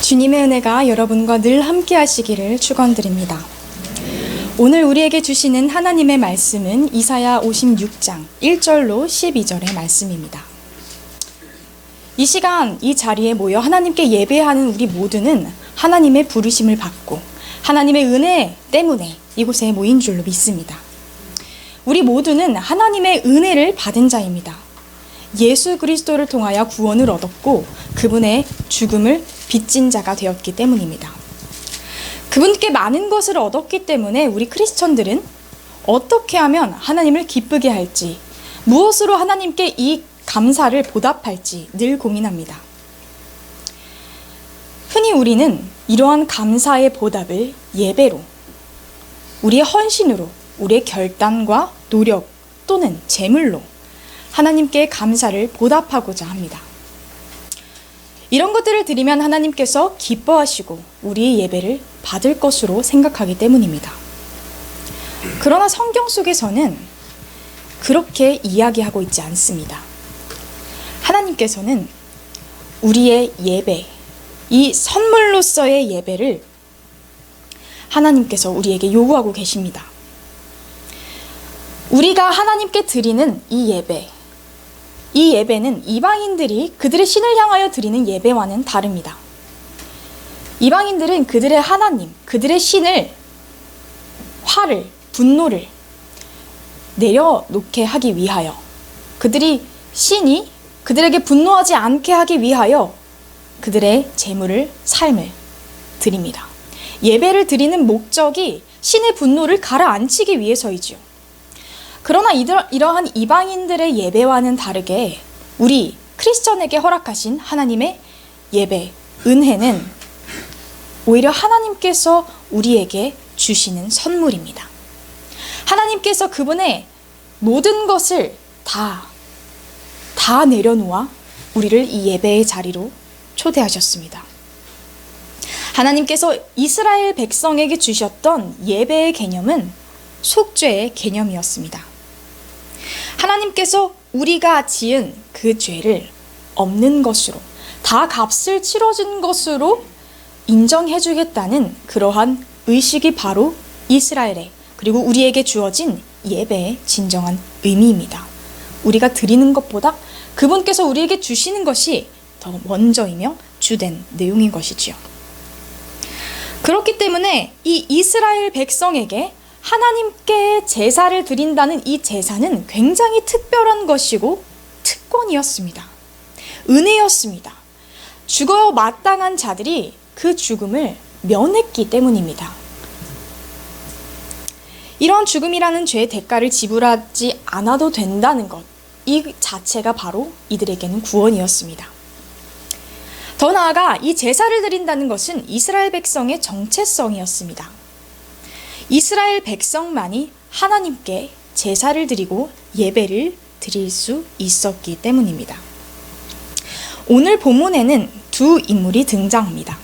주님의 은혜가 여러분과 늘 함께 하시기를 축원드립니다. 오늘 우리에게 주시는 하나님의 말씀은 이사야 56장 1절로 12절의 말씀입니다. 이 시간 이 자리에 모여 하나님께 예배하는 우리 모두는 하나님의 부르심을 받고 하나님의 은혜 때문에 이곳에 모인 줄로 믿습니다. 우리 모두는 하나님의 은혜를 받은 자입니다. 예수 그리스도를 통하여 구원을 얻었고 그분의 죽음을 빚진 자가 되었기 때문입니다. 그분께 많은 것을 얻었기 때문에 우리 크리스천들은 어떻게 하면 하나님을 기쁘게 할지, 무엇으로 하나님께 이 감사를 보답할지 늘 고민합니다. 흔히 우리는 이러한 감사의 보답을 예배로, 우리의 헌신으로, 우리의 결단과 노력 또는 재물로 하나님께 감사를 보답하고자 합니다. 이런 것들을 드리면 하나님께서 기뻐하시고 우리의 예배를 받을 것으로 생각하기 때문입니다. 그러나 성경 속에서는 그렇게 이야기하고 있지 않습니다. 하나님께서는 우리의 예배, 이 선물로서의 예배를 하나님께서 우리에게 요구하고 계십니다. 우리가 하나님께 드리는 이 예배는 이방인들이 그들의 신을 향하여 드리는 예배와는 다릅니다. 이방인들은 그들의 하나님, 그들의 신을 화를, 분노를 내려놓게 하기 위하여, 그들이 신이 그들에게 분노하지 않게 하기 위하여 그들의 재물을, 삶을 드립니다. 예배를 드리는 목적이 신의 분노를 가라앉히기 위해서이지요. 그러나 이러한 이방인들의 예배와는 다르게 우리 크리스천에게 허락하신 하나님의 예배, 은혜는 오히려 하나님께서 우리에게 주시는 선물입니다. 하나님께서 그분의 모든 것을 다 내려놓아 우리를 이 예배의 자리로 초대하셨습니다. 하나님께서 이스라엘 백성에게 주셨던 예배의 개념은 속죄의 개념이었습니다. 하나님께서 우리가 지은 그 죄를 없는 것으로, 다 값을 치러준 것으로 인정해주겠다는 그러한 의식이 바로 이스라엘의, 그리고 우리에게 주어진 예배의 진정한 의미입니다. 우리가 드리는 것보다 그분께서 우리에게 주시는 것이 더 먼저이며 주된 내용인 것이지요. 그렇기 때문에 이 이스라엘 백성에게 하나님께 제사를 드린다는 이 제사는 굉장히 특별한 것이고 특권이었습니다. 은혜였습니다. 죽어 마땅한 자들이 그 죽음을 면했기 때문입니다. 이런 죽음이라는 죄의 대가를 지불하지 않아도 된다는 것, 이 자체가 바로 이들에게는 구원이었습니다. 더 나아가 이 제사를 드린다는 것은 이스라엘 백성의 정체성이었습니다. 이스라엘 백성만이 하나님께 제사를 드리고 예배를 드릴 수 있었기 때문입니다. 오늘 본문에는 두 인물이 등장합니다.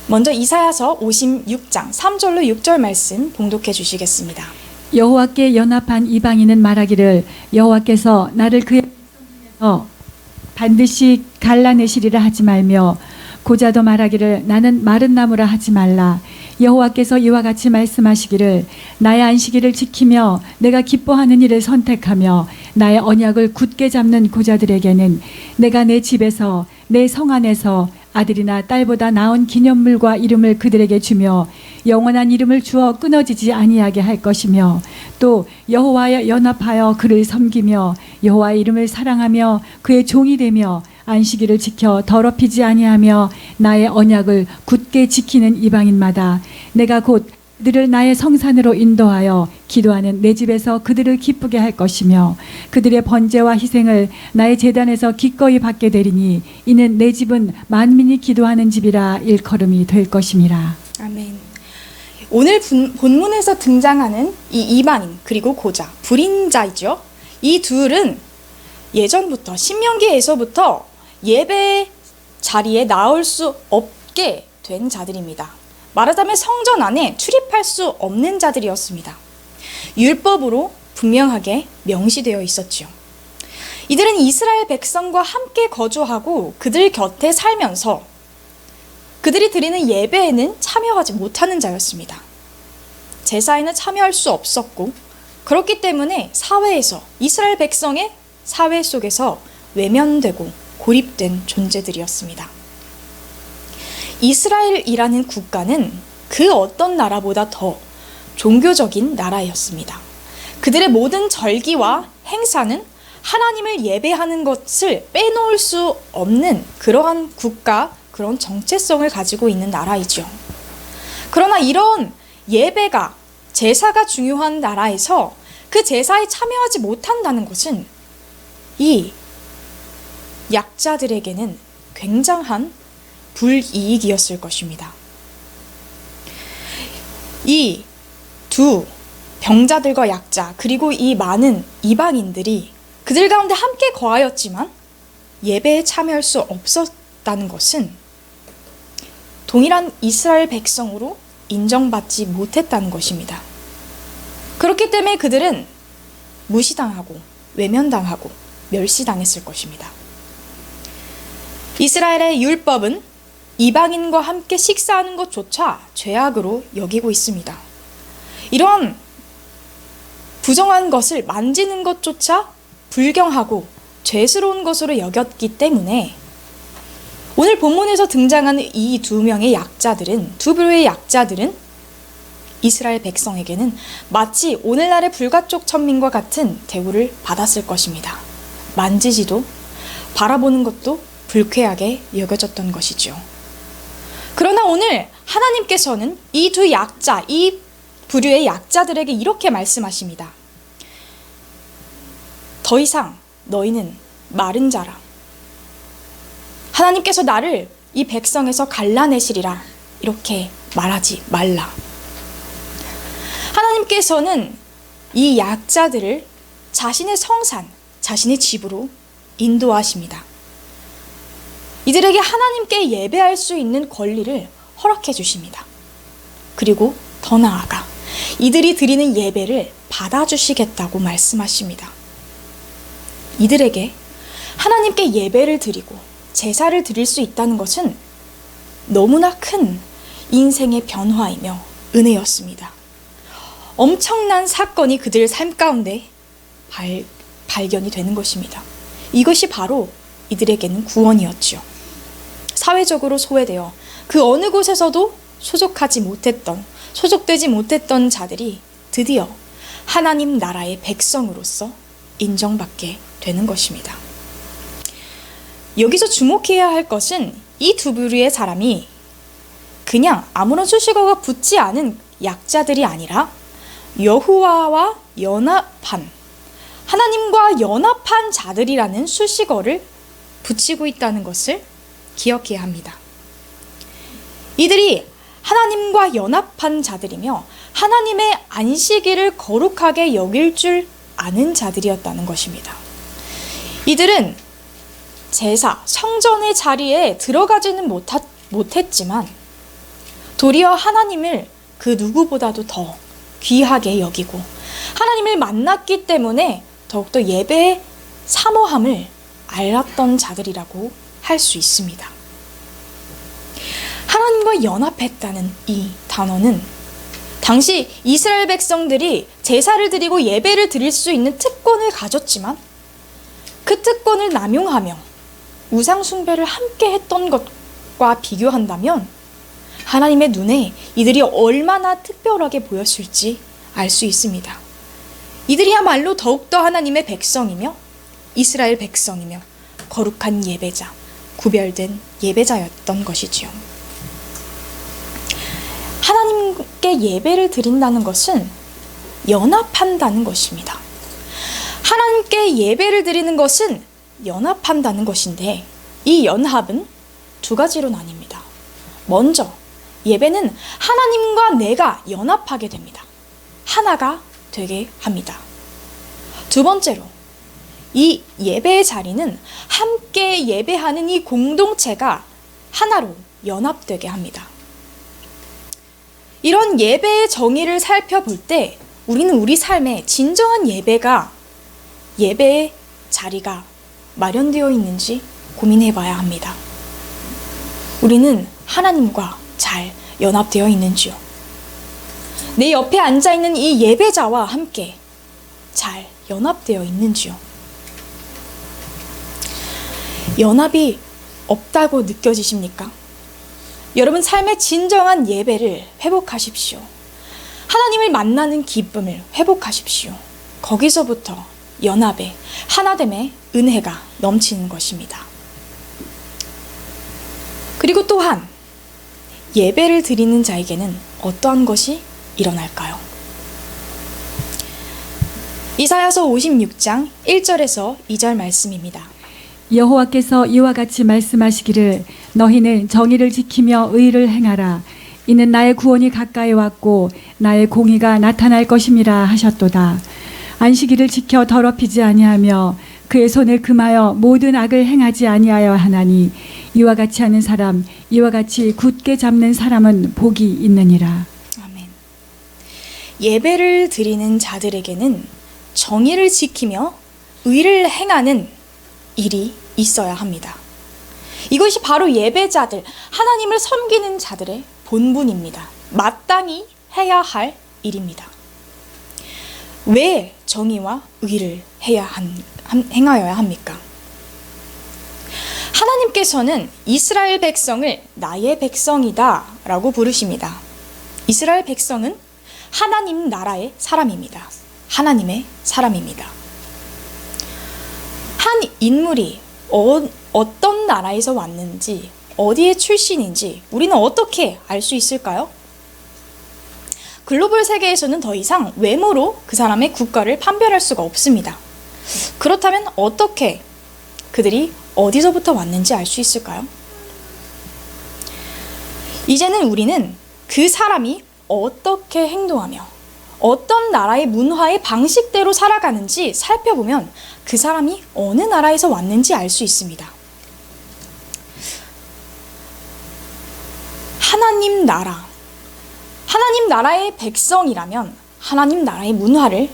먼저 이사야서 56장 3절로 6절 말씀 봉독해 주시겠습니다. 여호와께 연합한 이방인은 말하기를 여호와께서 나를 그의 백성에서 반드시 갈라내시리라 하지 말며 고자도 말하기를 나는 마른 나무라 하지 말라. 여호와께서 이와 같이 말씀하시기를 나의 안식일을 지키며 내가 기뻐하는 일을 선택하며 나의 언약을 굳게 잡는 고자들에게는 내가 내 집에서 내 성 안에서 아들이나 딸보다 나은 기념물과 이름을 그들에게 주며 영원한 이름을 주어 끊어지지 아니하게 할 것이며 또 여호와와 연합하여 그를 섬기며 여호와의 이름을 사랑하며 그의 종이 되며 안식일을 지켜 더럽히지 아니하며 나의 언약을 굳게 지키는 이방인마다 내가 곧 그들을 나의 성산으로 인도하여 기도하는 내 집에서 그들을 기쁘게 할 것이며 그들의 번제와 희생을 나의 제단에서 기꺼이 받게 되리니 이는 내 집은 만민이 기도하는 집이라 일컬음이 될 것임이라. 아멘. 오늘 본문에서 등장하는 이 이방인 그리고 고자, 불인자이죠. 이 둘은 예전부터 신명기에서부터 예배 자리에 나올 수 없게 된 자들입니다. 말하자면 성전 안에 출입할 수 없는 자들이었습니다. 율법으로 분명하게 명시되어 있었지요. 이들은 이스라엘 백성과 함께 거주하고 그들 곁에 살면서 그들이 드리는 예배에는 참여하지 못하는 자였습니다. 제사에는 참여할 수 없었고, 그렇기 때문에 사회에서, 이스라엘 백성의 사회 속에서 외면되고 고립된 존재들이었습니다. 이스라엘이라는 국가는 그 어떤 나라보다 더 종교적인 나라였습니다. 그들의 모든 절기와 행사는 하나님을 예배하는 것을 빼놓을 수 없는 그러한 국가, 그런 정체성을 가지고 있는 나라이죠. 그러나 이런 예배가, 제사가 중요한 나라에서 그 제사에 참여하지 못한다는 것은 이 약자들에게는 굉장한 불이익이었을 것입니다. 이 두 병자들과 약자, 그리고 이 많은 이방인들이 그들 가운데 함께 거하였지만 예배에 참여할 수 없었다는 것은 동일한 이스라엘 백성으로 인정받지 못했다는 것입니다. 그렇기 때문에 그들은 무시당하고 외면당하고 멸시당했을 것입니다. 이스라엘의 율법은 이방인과 함께 식사하는 것조차 죄악으로 여기고 있습니다. 이런 부정한 것을 만지는 것조차 불경하고 죄스러운 것으로 여겼기 때문에 오늘 본문에서 등장하는 이 두 명의 약자들은, 두 부류의 약자들은 이스라엘 백성에게는 마치 오늘날의 불가촉 천민과 같은 대우를 받았을 것입니다. 만지지도 바라보는 것도 불쾌하게 여겨졌던 것이죠. 그러나 오늘 하나님께서는 이 두 약자, 이 부류의 약자들에게 이렇게 말씀하십니다. 더 이상 너희는 마른 자라. 하나님께서 나를 이 백성에서 갈라내시리라. 이렇게 말하지 말라. 하나님께서는 이 약자들을 자신의 성산, 자신의 집으로 인도하십니다. 이들에게 하나님께 예배할 수 있는 권리를 허락해 주십니다. 그리고 더 나아가 이들이 드리는 예배를 받아주시겠다고 말씀하십니다. 이들에게 하나님께 예배를 드리고 제사를 드릴 수 있다는 것은 너무나 큰 인생의 변화이며 은혜였습니다. 엄청난 사건이 그들 삶 가운데 발견이 되는 것입니다. 이것이 바로 이들에게는 구원이었죠. 사회적으로 소외되어 그 어느 곳에서도 소속되지 못했던 자들이 드디어 하나님 나라의 백성으로서 인정받게 되는 것입니다. 여기서 주목해야 할 것은 이 두 부류의 사람이 그냥 아무런 수식어가 붙지 않은 약자들이 아니라 여호와와 연합한, 하나님과 연합한 자들이라는 수식어를 붙이고 있다는 것을 기억해야 합니다. 이들이 하나님과 연합한 자들이며 하나님의 안식일을 거룩하게 여길 줄 아는 자들이었다는 것입니다. 이들은 제사, 성전의 자리에 들어가지는 못했지만 도리어 하나님을 그 누구보다도 더 귀하게 여기고 하나님을 만났기 때문에 더욱더 예배의 사모함을 알았던 자들이라고 할 수 있습니다. 하나님과 연합했다는 이 단어는 당시 이스라엘 백성들이 제사를 드리고 예배를 드릴 수 있는 특권을 가졌지만 그 특권을 남용하며 우상 숭배를 함께 했던 것과 비교한다면 하나님의 눈에 이들이 얼마나 특별하게 보였을지 알 수 있습니다. 이들이야말로 더욱더 하나님의 백성이며 이스라엘 백성이며 거룩한 예배자, 구별된 예배자였던 것이지요. 하나님께 예배를 드린다는 것은 연합한다는 것입니다. 하나님께 예배를 드리는 것은 연합한다는 것인데 이 연합은 두 가지로 나뉩니다. 먼저 예배는 하나님과 내가 연합하게 됩니다. 하나가 되게 합니다. 두 번째로 이 예배의 자리는 함께 예배하는 이 공동체가 하나로 연합되게 합니다. 이런 예배의 정의를 살펴볼 때 우리는 우리 삶에 진정한 예배의 자리가 마련되어 있는지 고민해 봐야 합니다. 우리는 하나님과 잘 연합되어 있는지요? 내 옆에 앉아있는 이 예배자와 함께 잘 연합되어 있는지요? 연합이 없다고 느껴지십니까? 여러분 삶의 진정한 예배를 회복하십시오. 하나님을 만나는 기쁨을 회복하십시오. 거기서부터 연합의 하나됨의 은혜가 넘치는 것입니다. 그리고 또한 예배를 드리는 자에게는 어떠한 것이 일어날까요? 이사야서 56장 1절에서 2절 말씀입니다. 여호와께서 이와 같이 말씀하시기를 너희는 정의를 지키며 의를 행하라. 이는 나의 구원이 가까이 왔고 나의 공의가 나타날 것임이라 하셨도다. 안식일을 지켜 더럽히지 아니하며 그의 손을 금하여 모든 악을 행하지 아니하여 하나니 이와 같이 하는 사람, 이와 같이 굳게 잡는 사람은 복이 있느니라. 아멘. 예배를 드리는 자들에게는 정의를 지키며 의를 행하는 일이 있어야 합니다. 이것이 바로 예배자들, 하나님을 섬기는 자들의 본분입니다. 마땅히 해야 할 일입니다. 왜 정의와 의를 행하여야 합니까? 하나님께서는 이스라엘 백성을 나의 백성이다 라고 부르십니다. 이스라엘 백성은 하나님 나라의 사람입니다. 하나님의 사람입니다. 한 인물이 어떤 나라에서 왔는지, 어디의 출신인지 우리는 어떻게 알 수 있을까요? 글로벌 세계에서는 더 이상 외모로 그 사람의 국가를 판별할 수가 없습니다. 그렇다면 어떻게 그들이 어디서부터 왔는지 알 수 있을까요? 이제는 우리는 그 사람이 어떻게 행동하며 어떤 나라의 문화의 방식대로 살아가는지 살펴보면 그 사람이 어느 나라에서 왔는지 알 수 있습니다. 하나님 나라의 백성이라면 하나님 나라의 문화를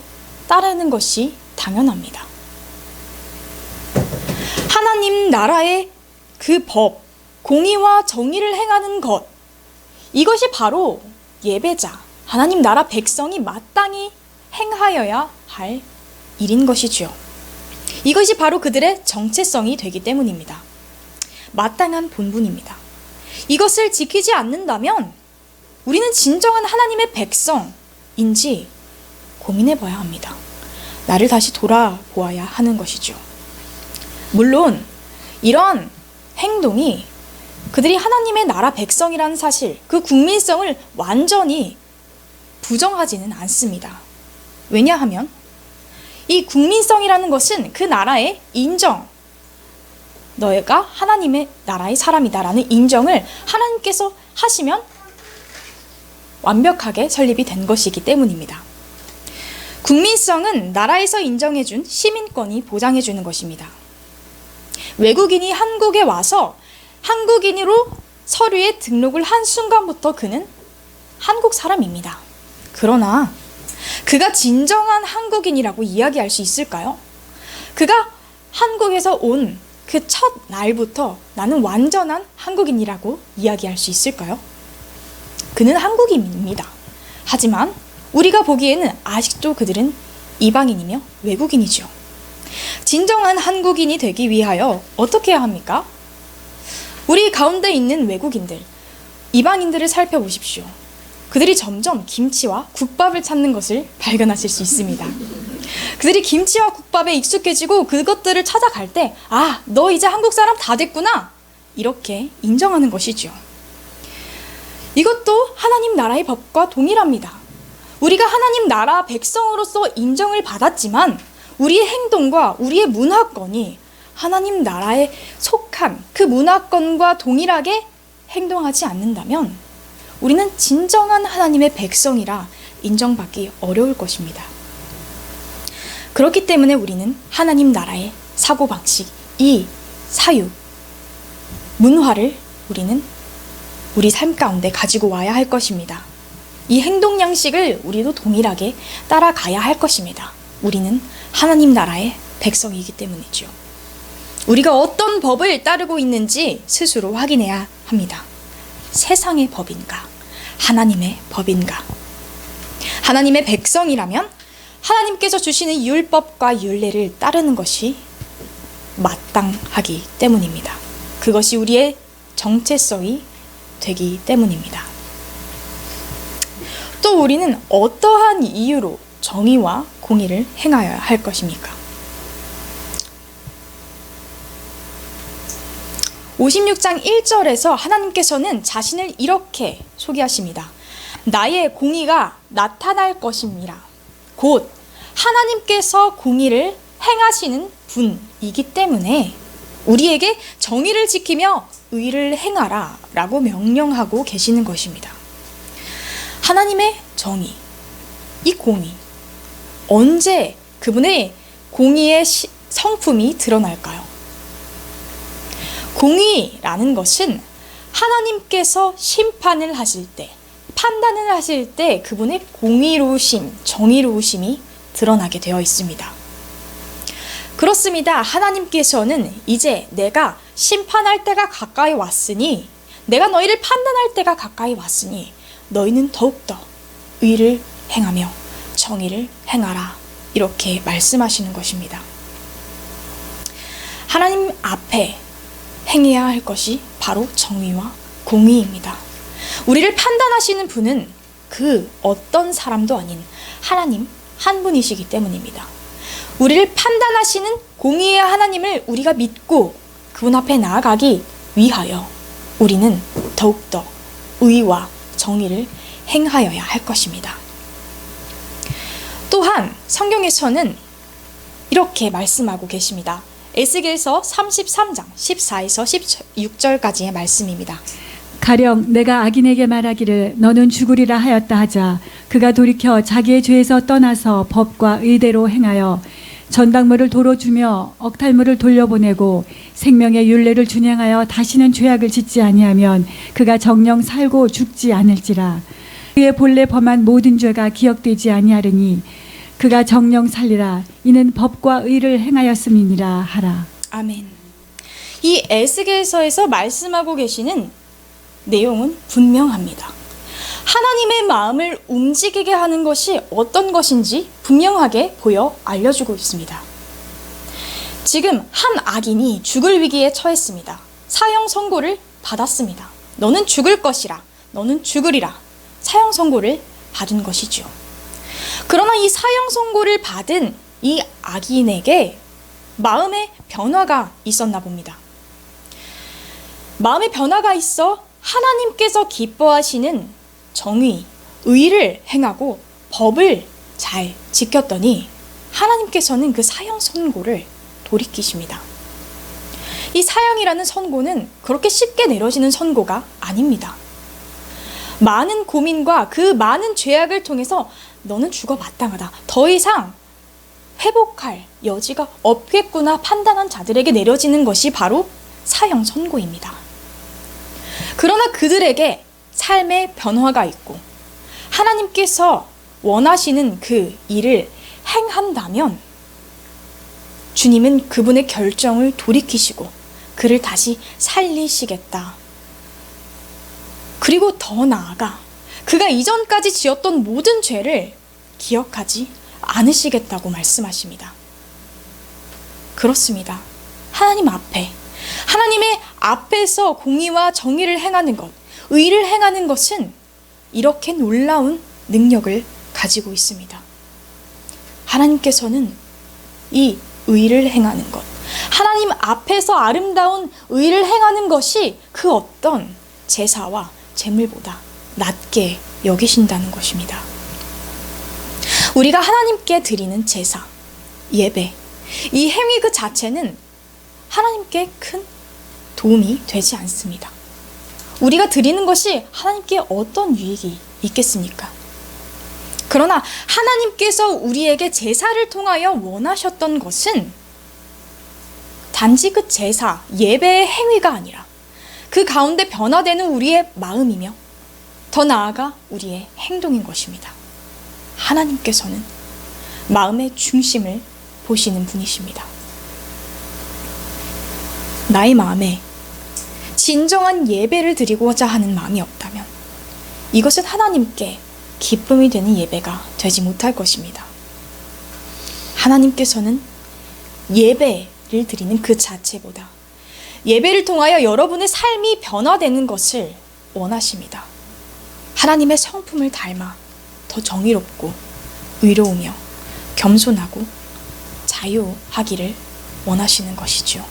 따르는 것이 당연합니다. 하나님 나라의 그 법, 공의와 정의를 행하는 것, 이것이 바로 예배자, 하나님 나라 백성이 마땅히 행하여야 할 일인 것이지요. 이것이 바로 그들의 정체성이 되기 때문입니다. 마땅한 본분입니다. 이것을 지키지 않는다면 우리는 진정한 하나님의 백성인지 고민해 봐야 합니다. 나를 다시 돌아보아야 하는 것이죠. 물론 이런 행동이 그들이 하나님의 나라 백성이라는 사실, 그 국민성을 완전히 부정하지는 않습니다. 왜냐하면 이 국민성이라는 것은 그 나라의 인정, 너희가 하나님의 나라의 사람이다라는 인정을 하나님께서 하시면 완벽하게 설립이 된 것이기 때문입니다. 국민성은 나라에서 인정해준 시민권이 보장해주는 것입니다. 외국인이 한국에 와서 한국인으로 서류에 등록을 한 순간부터 그는 한국 사람입니다. 그러나 그가 진정한 한국인이라고 이야기할 수 있을까요? 그가 한국에서 온 그 첫 날부터 나는 완전한 한국인이라고 이야기할 수 있을까요? 그는 한국인입니다. 하지만 우리가 보기에는 아직도 그들은 이방인이며 외국인이죠. 진정한 한국인이 되기 위하여 어떻게 해야 합니까? 우리 가운데 있는 외국인들, 이방인들을 살펴보십시오. 그들이 점점 김치와 국밥을 찾는 것을 발견하실 수 있습니다. 그들이 김치와 국밥에 익숙해지고 그것들을 찾아갈 때, 아, 너 이제 한국 사람 다 됐구나, 이렇게 인정하는 것이죠. 이것도 하나님 나라의 법과 동일합니다. 우리가 하나님 나라 백성으로서 인정을 받았지만 우리의 행동과 우리의 문화권이 하나님 나라에 속한 그 문화권과 동일하게 행동하지 않는다면 우리는 진정한 하나님의 백성이라 인정받기 어려울 것입니다. 그렇기 때문에 우리는 하나님 나라의 사고방식, 이 사유, 문화를 우리는 우리 삶 가운데 가지고 와야 할 것입니다. 이 행동 양식을 우리도 동일하게 따라가야 할 것입니다. 우리는 하나님 나라의 백성이기 때문이죠. 우리가 어떤 법을 따르고 있는지 스스로 확인해야 합니다. 세상의 법인가? 하나님의 법인가? 하나님의 백성이라면 하나님께서 주시는 율법과 율례를 따르는 것이 마땅하기 때문입니다. 그것이 우리의 정체성이 되기 때문입니다. 또 우리는 어떠한 이유로 정의와 공의를 행하여야 할 것입니까? 56장 1절에서 하나님께서는 자신을 이렇게 소개하십니다. 나의 공의가 나타날 것입니다. 곧 하나님께서 공의를 행하시는 분이기 때문에 우리에게 정의를 지키며 의를 행하라 라고 명령하고 계시는 것입니다. 하나님의 정의, 이 공의, 언제 그분의 공의의 성품이 드러날까요? 공의라는 것은 하나님께서 심판을 하실 때, 판단을 하실 때 그분의 공의로우심, 정의로우심이 드러나게 되어 있습니다. 그렇습니다. 하나님께서는 이제 내가 심판할 때가 가까이 왔으니, 내가 너희를 판단할 때가 가까이 왔으니 너희는 더욱더 의를 행하며 정의를 행하라, 이렇게 말씀하시는 것입니다. 하나님 앞에 행해야 할 것이 바로 정의와 공의입니다. 우리를 판단하시는 분은 그 어떤 사람도 아닌 하나님 한 분이시기 때문입니다. 우리를 판단하시는 공의의 하나님을 우리가 믿고 그분 앞에 나아가기 위하여 우리는 더욱더 의와 정의를 행하여야 할 것입니다. 또한 성경에서는 이렇게 말씀하고 계십니다. 에스겔서 33장 14에서 16절까지의 말씀입니다. 가령 내가 악인에게 말하기를 너는 죽으리라 하였다 하자 그가 돌이켜 자기의 죄에서 떠나서 법과 의대로 행하여 전당물을 도로 주며 억탈물을 돌려보내고 생명의 율례를 준행하여 다시는 죄악을 짓지 아니하면 그가 정령 살고 죽지 않을지라. 그의 본래 범한 모든 죄가 기억되지 아니하리니 그가 정령 살리라. 이는 법과 의를 행하였음이니라 하라. 아멘. 이 에스겔서에서 말씀하고 계시는 내용은 분명합니다. 하나님의 마음을 움직이게 하는 것이 어떤 것인지 분명하게 보여 알려주고 있습니다. 지금 한 악인이 죽을 위기에 처했습니다. 사형 선고를 받았습니다. 너는 죽을 것이라, 너는 죽으리라 사형 선고를 받은 것이죠. 그러나 이 사형 선고를 받은 이 악인에게 마음의 변화가 있었나 봅니다. 마음의 변화가 있어 하나님께서 기뻐하시는 정의, 의를 행하고 법을 잘 지켰더니 하나님께서는 그 사형 선고를 돌이키십니다. 이 사형이라는 선고는 그렇게 쉽게 내려지는 선고가 아닙니다. 많은 고민과 그 많은 죄악을 통해서 너는 죽어 마땅하다, 더 이상 회복할 여지가 없겠구나 판단한 자들에게 내려지는 것이 바로 사형 선고입니다. 그러나 그들에게 삶의 변화가 있고 하나님께서 원하시는 그 일을 행한다면 주님은 그분의 결정을 돌이키시고 그를 다시 살리시겠다. 그리고 더 나아가 그가 이전까지 지었던 모든 죄를 기억하지 않으시겠다고 말씀하십니다. 그렇습니다. 하나님 앞에, 하나님의 앞에서 공의와 정의를 행하는 것, 의를 행하는 것은 이렇게 놀라운 능력을 가지고 있습니다. 하나님께서는 이 의를 행하는 것, 하나님 앞에서 아름다운 의를 행하는 것이 그 어떤 제사와 제물보다 낮게 여기신다는 것입니다. 우리가 하나님께 드리는 제사, 예배, 이 행위 그 자체는 하나님께 큰 도움이 되지 않습니다. 우리가 드리는 것이 하나님께 어떤 유익이 있겠습니까? 그러나 하나님께서 우리에게 제사를 통하여 원하셨던 것은 단지 그 제사, 예배의 행위가 아니라 그 가운데 변화되는 우리의 마음이며 더 나아가 우리의 행동인 것입니다. 하나님께서는 마음의 중심을 보시는 분이십니다. 나의 마음에 진정한 예배를 드리고자 하는 마음이 없다면 이것은 하나님께 기쁨이 되는 예배가 되지 못할 것입니다. 하나님께서는 예배를 드리는 그 자체보다 예배를 통하여 여러분의 삶이 변화되는 것을 원하십니다. 하나님의 성품을 닮아 더 정의롭고 의로우며 겸손하고 자유하기를 원하시는 것이죠.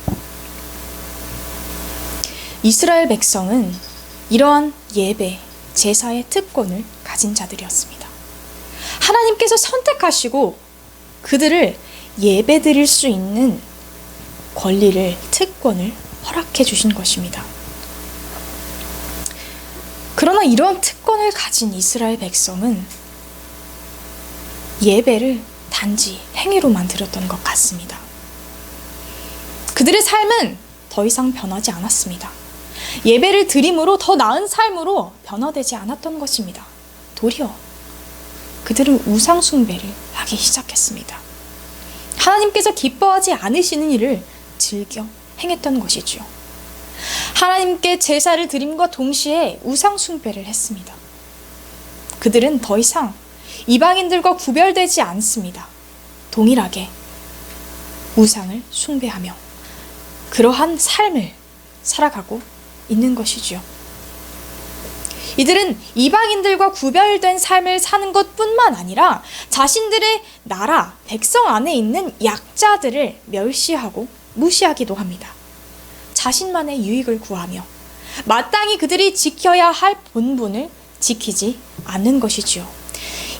이스라엘 백성은 이러한 예배, 제사의 특권을 가진 자들이었습니다. 하나님께서 선택하시고 그들을 예배 드릴 수 있는 권리를, 특권을 허락해 주신 것입니다. 그러나 이러한 특권을 가진 이스라엘 백성은 예배를 단지 행위로만 드렸던 것 같습니다. 그들의 삶은 더 이상 변하지 않았습니다. 예배를 드림으로 더 나은 삶으로 변화되지 않았던 것입니다. 도리어 그들은 우상 숭배를 하기 시작했습니다. 하나님께서 기뻐하지 않으시는 일을 즐겨 행했던 것이지요. 하나님께 제사를 드림과 동시에 우상 숭배를 했습니다. 그들은 더 이상 이방인들과 구별되지 않습니다. 동일하게 우상을 숭배하며 그러한 삶을 살아가고 있는 것이죠. 이들은 이방인들과 구별된 삶을 사는 것뿐만 아니라 자신들의 나라, 백성 안에 있는 약자들을 멸시하고 무시하기도 합니다. 자신만의 유익을 구하며 마땅히 그들이 지켜야 할 본분을 지키지 않는 것이지요.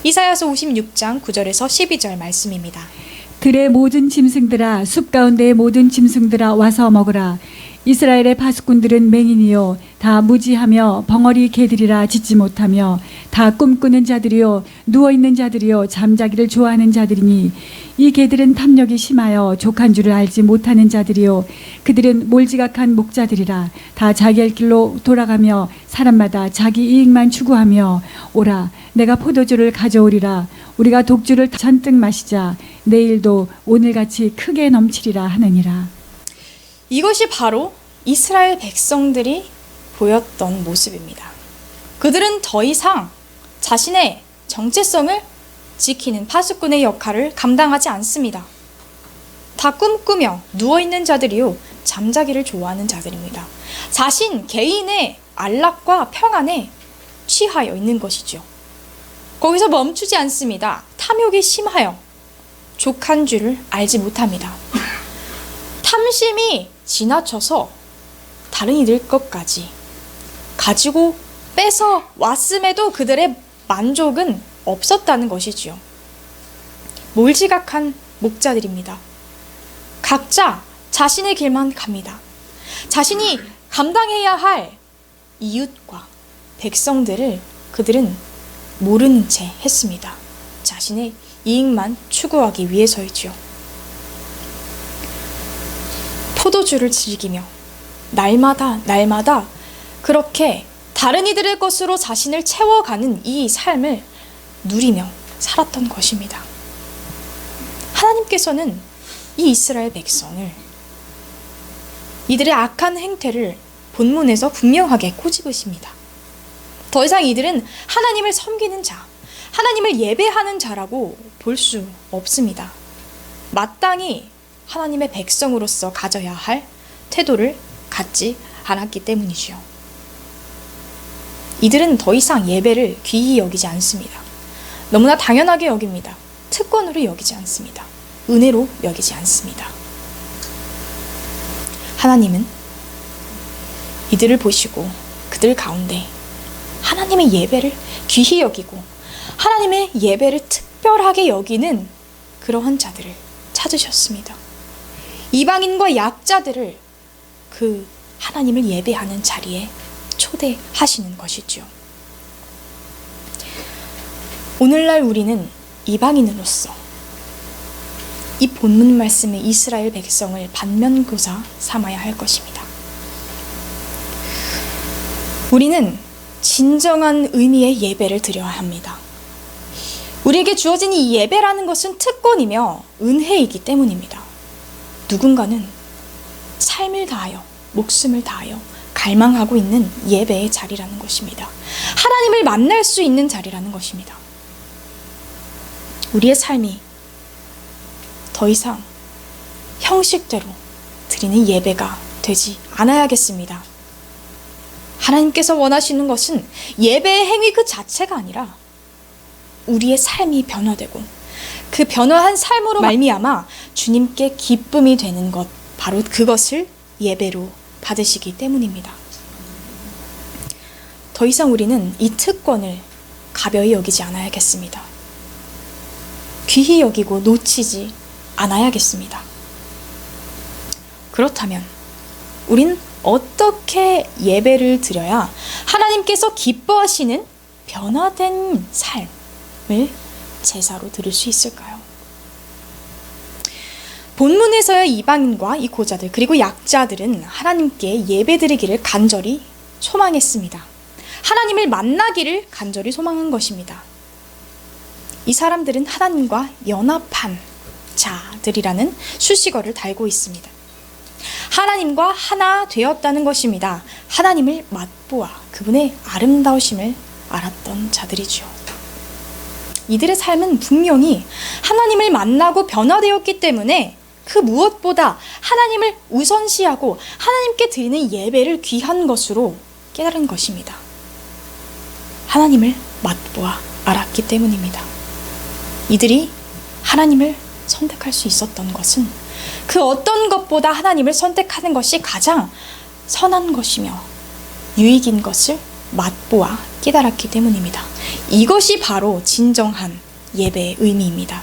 이사야서 56장 9절에서 12절 말씀입니다. 들의 모든 짐승들아, 숲 가운데의 모든 짐승들아, 와서 먹으라. 이스라엘의 파수꾼들은 맹인이요 다 무지하며 벙어리 개들이라 짖지 못하며 다 꿈꾸는 자들이요 누워있는 자들이요 잠자기를 좋아하는 자들이니 이 개들은 탐욕이 심하여 족한 줄을 알지 못하는 자들이요 그들은 몰지각한 목자들이라 다 자기 할 길로 돌아가며 사람마다 자기 이익만 추구하며 오라 내가 포도주를 가져오리라 우리가 독주를 잔뜩 마시자 내일도 오늘같이 크게 넘치리라 하느니라. 이것이 바로 이스라엘 백성들이 보였던 모습입니다. 그들은 더 이상 자신의 정체성을 지키는 파수꾼의 역할을 감당하지 않습니다. 다 꿈꾸며 누워있는 자들이요 잠자기를 좋아하는 자들입니다. 자신 개인의 안락과 평안에 취하여 있는 것이죠. 거기서 멈추지 않습니다. 탐욕이 심하여 족한 줄을 알지 못합니다. 탐심이 지나쳐서 다른 이들 것까지 가지고 뺏어 왔음에도 그들의 만족은 없었다는 것이지요. 몰지각한 목자들입니다. 각자 자신의 길만 갑니다. 자신이 감당해야 할 이웃과 백성들을 그들은 모르는 채 했습니다. 자신의 이익만 추구하기 위해서이지요. 포도주를 즐기며 날마다 그렇게 다른 이들의 것으로 자신을 채워가는 이 삶을 누리며 살았던 것입니다. 하나님께서는 이 이스라엘 백성을 이들의 악한 행태를 본문에서 분명하게 꼬집으십니다. 더 이상 이들은 하나님을 섬기는 자, 하나님을 예배하는 자라고 볼 수 없습니다. 마땅히 하나님의 백성으로서 가져야 할 태도를 갖지 않았기 때문이지요. 이들은 더 이상 예배를 귀히 여기지 않습니다. 너무나 당연하게 여깁니다. 특권으로 여기지 않습니다. 은혜로 여기지 않습니다. 하나님은 이들을 보시고 그들 가운데 하나님의 예배를 귀히 여기고 하나님의 예배를 특별하게 여기는 그러한 자들을 찾으셨습니다. 이방인과 약자들을 그 하나님을 예배하는 자리에 초대하시는 것이죠. 오늘날 우리는 이방인으로서 이 본문 말씀의 이스라엘 백성을 반면교사 삼아야 할 것입니다. 우리는 진정한 의미의 예배를 드려야 합니다. 우리에게 주어진 이 예배라는 것은 특권이며 은혜이기 때문입니다. 누군가는 삶을 다하여 목숨을 다하여 갈망하고 있는 예배의 자리라는 것입니다. 하나님을 만날 수 있는 자리라는 것입니다. 우리의 삶이 더 이상 형식대로 드리는 예배가 되지 않아야겠습니다. 하나님께서 원하시는 것은 예배의 행위 그 자체가 아니라 우리의 삶이 변화되고 그 변화한 삶으로 말미암아 주님께 기쁨이 되는 것, 바로 그것을 예배로 받으시기 때문입니다. 더 이상 우리는 이 특권을 가벼이 여기지 않아야겠습니다. 귀히 여기고 놓치지 않아야겠습니다. 그렇다면 우리는 어떻게 예배를 드려야 하나님께서 기뻐하시는 변화된 삶을 제사로 드릴 수 있을까요? 본문에서의 이방인과 이 고자들 그리고 약자들은 하나님께 예배드리기를 간절히 소망했습니다. 하나님을 만나기를 간절히 소망한 것입니다. 이 사람들은 하나님과 연합한 자들이라는 수식어를 달고 있습니다. 하나님과 하나 되었다는 것입니다. 하나님을 맛보아 그분의 아름다우심을 알았던 자들이죠. 이들의 삶은 분명히 하나님을 만나고 변화되었기 때문에 그 무엇보다 하나님을 우선시하고 하나님께 드리는 예배를 귀한 것으로 깨달은 것입니다. 하나님을 맛보아 알았기 때문입니다. 이들이 하나님을 선택할 수 있었던 것은 그 어떤 것보다 하나님을 선택하는 것이 가장 선한 것이며 유익인 것을 맛보아 깨달았기 때문입니다. 이것이 바로 진정한 예배의 의미입니다.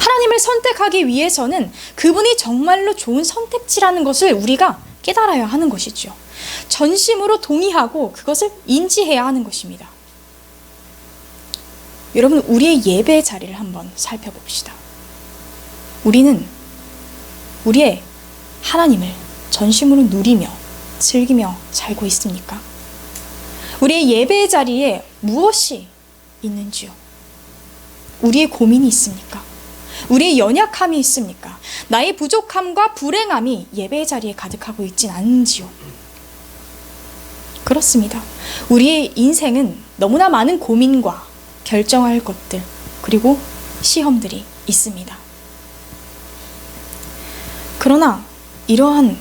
하나님을 선택하기 위해서는 그분이 정말로 좋은 선택지라는 것을 우리가 깨달아야 하는 것이죠. 전심으로 동의하고 그것을 인지해야 하는 것입니다. 여러분, 우리의 예배의 자리를 한번 살펴봅시다. 우리는 우리의 하나님을 전심으로 누리며 즐기며 살고 있습니까? 우리의 예배의 자리에 무엇이 있는지요? 우리의 고민이 있습니까? 우리의 연약함이 있습니까? 나의 부족함과 불행함이 예배의 자리에 가득하고 있진 않은지요? 그렇습니다. 우리의 인생은 너무나 많은 고민과 결정할 것들, 그리고 시험들이 있습니다. 그러나 이러한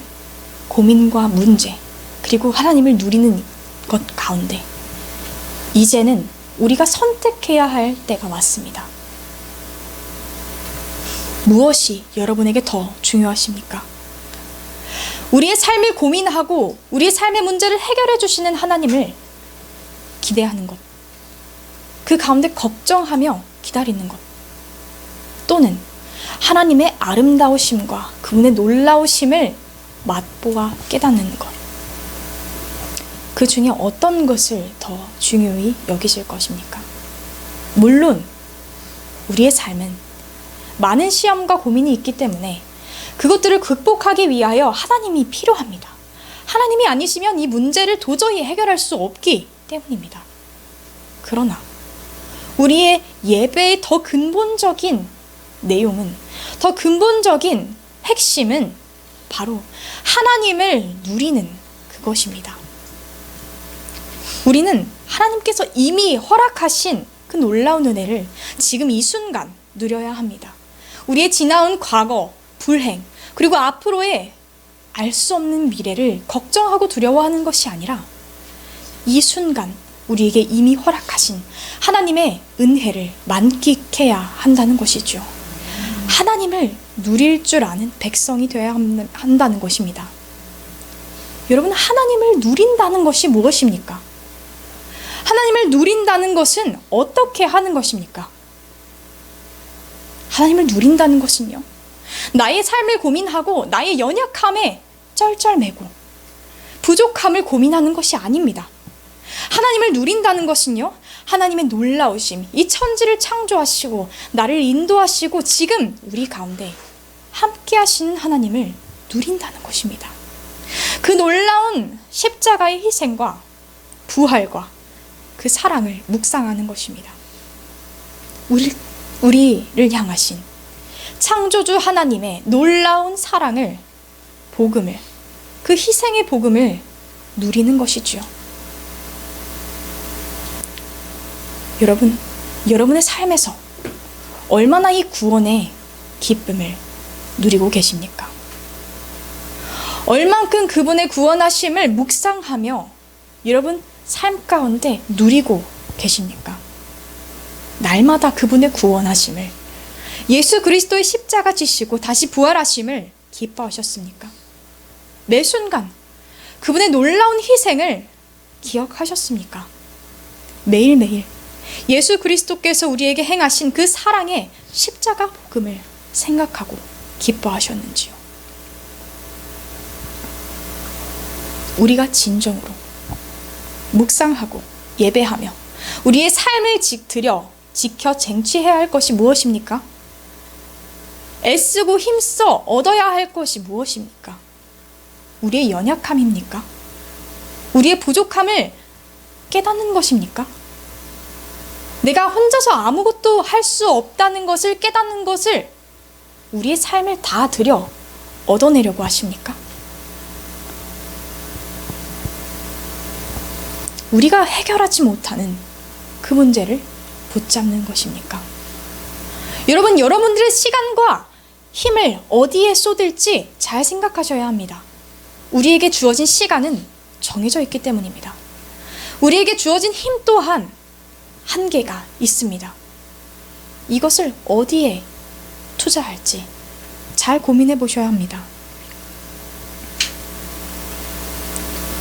고민과 문제, 그리고 하나님을 누리는 것 가운데 이제는 우리가 선택해야 할 때가 왔습니다. 무엇이 여러분에게 더 중요하십니까? 우리의 삶을 고민하고 우리의 삶의 문제를 해결해 주시는 하나님을 기대하는 것, 그 가운데 걱정하며 기다리는 것, 또는 하나님의 아름다우심과 그분의 놀라우심을 맛보아 깨닫는 것, 그 중에 어떤 것을 더 중요히 여기실 것입니까? 물론 우리의 삶은 많은 시험과 고민이 있기 때문에 그것들을 극복하기 위하여 하나님이 필요합니다. 하나님이 아니시면 이 문제를 도저히 해결할 수 없기 때문입니다. 그러나 우리의 예배의 더 근본적인 내용은, 더 근본적인 핵심은 바로 하나님을 누리는 그것입니다. 우리는 하나님께서 이미 허락하신 그 놀라운 은혜를 지금 이 순간 누려야 합니다. 우리의 지나온 과거, 불행, 그리고 앞으로의 알 수 없는 미래를 걱정하고 두려워하는 것이 아니라 이 순간 우리에게 이미 허락하신 하나님의 은혜를 만끽해야 한다는 것이죠. 하나님을 누릴 줄 아는 백성이 되어야 한다는 것입니다. 여러분, 하나님을 누린다는 것이 무엇입니까? 하나님을 누린다는 것은 어떻게 하는 것입니까? 하나님을 누린다는 것은요, 나의 삶을 고민하고 나의 연약함에 쩔쩔매고 부족함을 고민하는 것이 아닙니다. 하나님을 누린다는 것은요, 하나님의 놀라우심, 이 천지를 창조하시고 나를 인도하시고 지금 우리 가운데 함께 하시는 하나님을 누린다는 것입니다. 그 놀라운 십자가의 희생과 부활과 그 사랑을 묵상하는 것입니다. 우리를 향하신 창조주 하나님의 놀라운 사랑을, 복음을, 그 희생의 복음을 누리는 것이지요. 여러분의 삶에서 얼마나 이 구원의 기쁨을 누리고 계십니까? 얼만큼 그분의 구원하심을 묵상하며 여러분 삶 가운데 누리고 계십니까? 날마다 그분의 구원하심을, 예수 그리스도의 십자가 지시고 다시 부활하심을 기뻐하셨습니까? 매 순간 그분의 놀라운 희생을 기억하셨습니까? 매일매일 예수 그리스도께서 우리에게 행하신 그 사랑의 십자가 복음을 생각하고 기뻐하셨는지요? 우리가 진정으로 묵상하고 예배하며 우리의 삶을 지켜 쟁취해야 할 것이 무엇입니까? 애쓰고 힘써 얻어야 할 것이 무엇입니까? 우리의 연약함입니까? 우리의 부족함을 깨닫는 것입니까? 내가 혼자서 아무것도 할 수 없다는 것을 깨닫는 것을 우리의 삶을 다 들여 얻어내려고 하십니까? 우리가 해결하지 못하는 그 문제를 붙잡는 것입니까? 여러분, 여러분들의 시간과 힘을 어디에 쏟을지 잘 생각하셔야 합니다. 우리에게 주어진 시간은 정해져 있기 때문입니다. 우리에게 주어진 힘 또한 한계가 있습니다. 이것을 어디에 투자할지 잘 고민해 보셔야 합니다.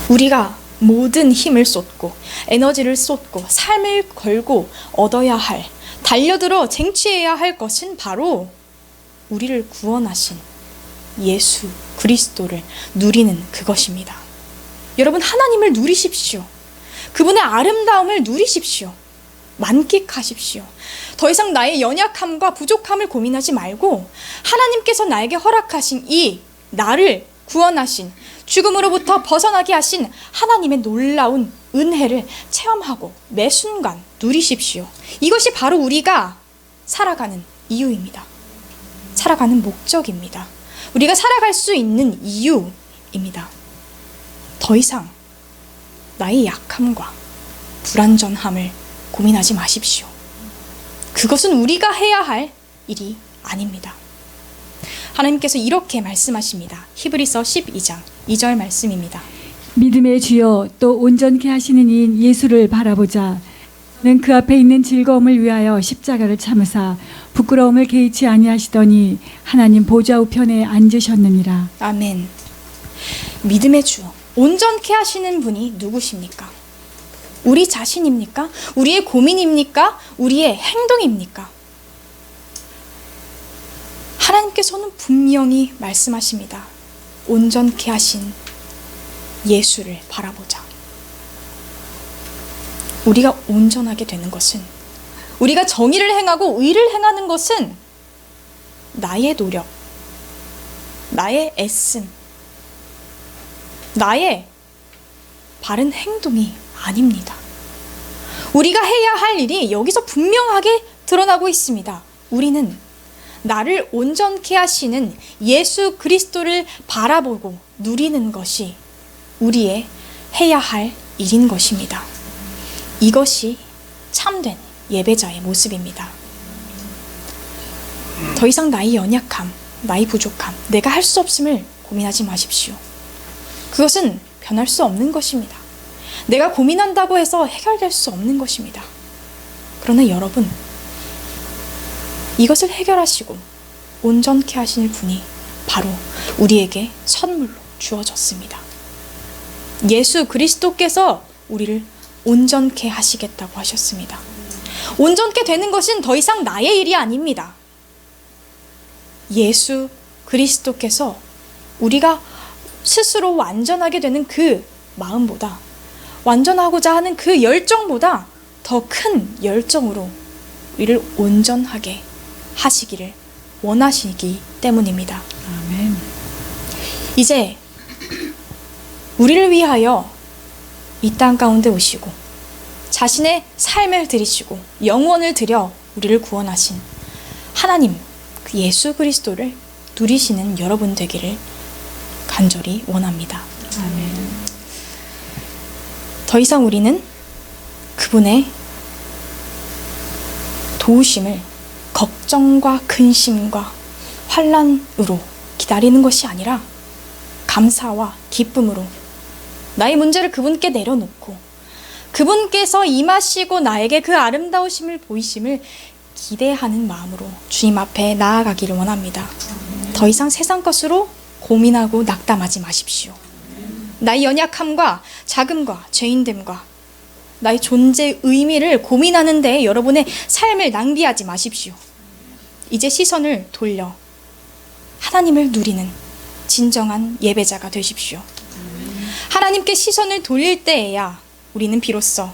우리가 모든 힘을 쏟고 에너지를 쏟고 삶을 걸고 얻어야 할, 달려들어 쟁취해야 할 것은 바로 우리를 구원하신 예수 그리스도를 누리는 그것입니다. 여러분, 하나님을 누리십시오. 그분의 아름다움을 누리십시오. 만끽하십시오. 더 이상 나의 연약함과 부족함을 고민하지 말고 하나님께서 나에게 허락하신 이 나를 구원하신, 죽음으로부터 벗어나게 하신 하나님의 놀라운 은혜를 체험하고 매 순간 누리십시오. 이것이 바로 우리가 살아가는 이유입니다. 살아가는 목적입니다. 우리가 살아갈 수 있는 이유입니다. 더 이상 나의 약함과 불완전함을 고민하지 마십시오. 그것은 우리가 해야 할 일이 아닙니다. 하나님께서 이렇게 말씀하십니다. 히브리서 12장 2절 말씀입니다. 믿음의 주여 또 온전케 하시는 이인 예수를 바라보자. 는 그 앞에 있는 즐거움을 위하여 십자가를 참으사 부끄러움을 개의치 아니하시더니 하나님 보좌 우편에 앉으셨느니라. 아멘. 믿음의 주, 온전케 하시는 분이 누구십니까? 우리 자신입니까? 우리의 고민입니까? 우리의 행동입니까? 하나님께서는 분명히 말씀하십니다. 온전케 하신 예수를 바라보자. 우리가 온전하게 되는 것은, 우리가 정의를 행하고 의를 행하는 것은 나의 노력, 나의 애씀, 나의 바른 행동이 아닙니다. 우리가 해야 할 일이 여기서 분명하게 드러나고 있습니다. 우리는 나를 온전케 하시는 예수 그리스도를 바라보고 누리는 것이 우리의 해야 할 일인 것입니다. 이것이 참된 예배자의 모습입니다. 더 이상 나의 연약함, 나의 부족함, 내가 할 수 없음을 고민하지 마십시오. 그것은 변할 수 없는 것입니다. 내가 고민한다고 해서 해결될 수 없는 것입니다. 그러나 여러분, 이것을 해결하시고 온전케 하시는 분이 바로 우리에게 선물로 주어졌습니다. 예수 그리스도께서 우리를 온전케 하시겠다고 하셨습니다. 온전케 되는 것은 더 이상 나의 일이 아닙니다. 예수 그리스도께서 우리가 스스로 완전하게 되는 그 마음보다, 완전하고자 하는 그 열정보다 더 큰 열정으로 우리를 온전하게 하시기를 원하시기 때문입니다. 아멘. 이제 우리를 위하여 이 땅 가운데 오시고 자신의 삶을 들이시고 영원을 들여 우리를 구원하신 하나님, 그 예수 그리스도를 누리시는 여러분 되기를 간절히 원합니다. 아멘. 더 이상 우리는 그분의 도우심을 걱정과 근심과 환난으로 기다리는 것이 아니라 감사와 기쁨으로 나의 문제를 그분께 내려놓고 그분께서 임하시고 나에게 그 아름다우심을 보이심을 기대하는 마음으로 주님 앞에 나아가기를 원합니다. 더 이상 세상 것으로 고민하고 낙담하지 마십시오. 나의 연약함과 자금과 죄인됨과 나의 존재의 의미를 고민하는 데에 여러분의 삶을 낭비하지 마십시오. 이제 시선을 돌려 하나님을 누리는 진정한 예배자가 되십시오. 하나님께 시선을 돌릴 때에야 우리는 비로소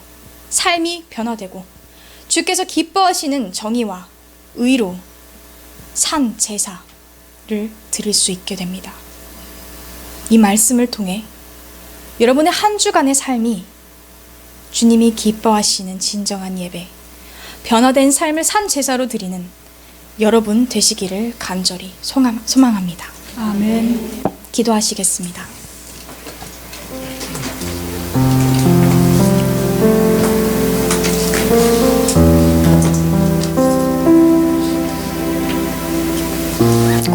삶이 변화되고 주께서 기뻐하시는 정의와 의로 산 제사를 드릴 수 있게 됩니다. 이 말씀을 통해 여러분의 한 주간의 삶이 주님이 기뻐하시는 진정한 예배, 변화된 삶을 산 제사로 드리는 여러분 되시기를 간절히 소망합니다. 아멘. 기도하시겠습니다.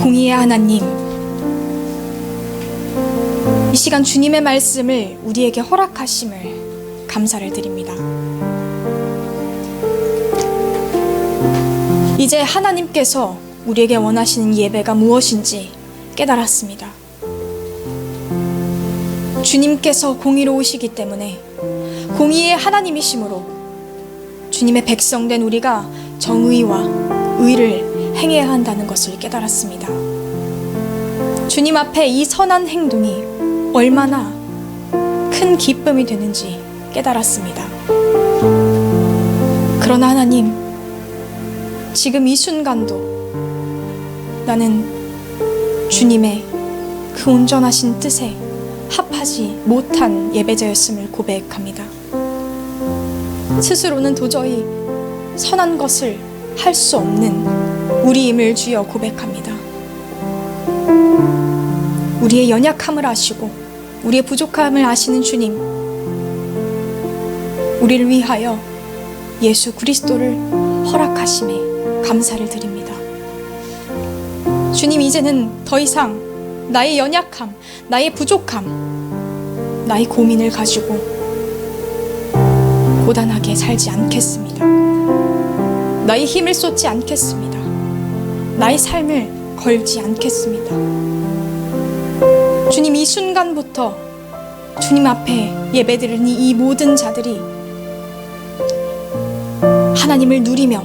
공의의 하나님, 이 시간 주님의 말씀을 우리에게 허락하심을 감사를 드립니다. 이제 하나님께서 우리에게 원하시는 예배가 무엇인지 깨달았습니다. 주님께서 공의로우시기 때문에 공의의 하나님이시므로 주님의 백성된 우리가 정의와 의를 행해야 한다는 것을 깨달았습니다. 주님 앞에 이 선한 행동이 얼마나 큰 기쁨이 되는지 깨달았습니다. 그러나 하나님, 지금 이 순간도 나는 주님의 그 온전하신 뜻에 합하지 못한 예배자였음을 고백합니다. 스스로는 도저히 선한 것을 할 수 없는 우리임을 주여 고백합니다. 우리의 연약함을 아시고 우리의 부족함을 아시는 주님, 우리를 위하여 예수 그리스도를 허락하심에 감사를 드립니다. 주님, 이제는 더 이상 나의 연약함, 나의 부족함, 나의 고민을 가지고 고단하게 살지 않겠습니다. 나의 힘을 쏟지 않겠습니다. 나의 삶을 걸지 않겠습니다. 주님, 이 순간부터 주님 앞에 예배드리는 이 모든 자들이 하나님을 누리며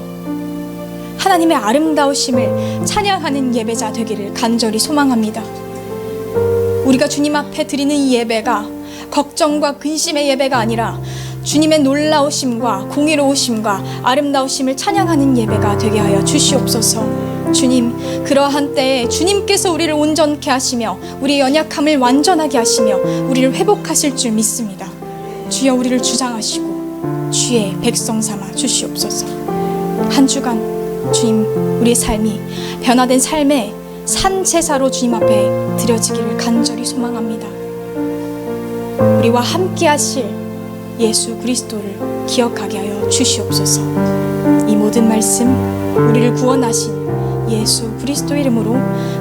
하나님의 아름다우심을 찬양하는 예배자 되기를 간절히 소망합니다. 우리가 주님 앞에 드리는 이 예배가 걱정과 근심의 예배가 아니라 주님의 놀라우심과 공의로우심과 아름다우심을 찬양하는 예배가 되게 하여 주시옵소서. 주님, 그러한 때에 주님께서 우리를 온전케 하시며 우리의 연약함을 완전하게 하시며 우리를 회복하실 줄 믿습니다. 주여, 우리를 주장하시고 주의 백성 삼아 주시옵소서. 한 주간 주님, 우리의 삶이 변화된 삶의 산 제사로 주님 앞에 드려지기를 간절히 소망합니다. 우리와 함께 하실 예수 그리스도를 기억하게 하여 주시옵소서. 이 모든 말씀 우리를 구원하신 예수 그리스도 이름으로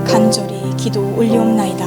간절히 기도 올리옵나이다.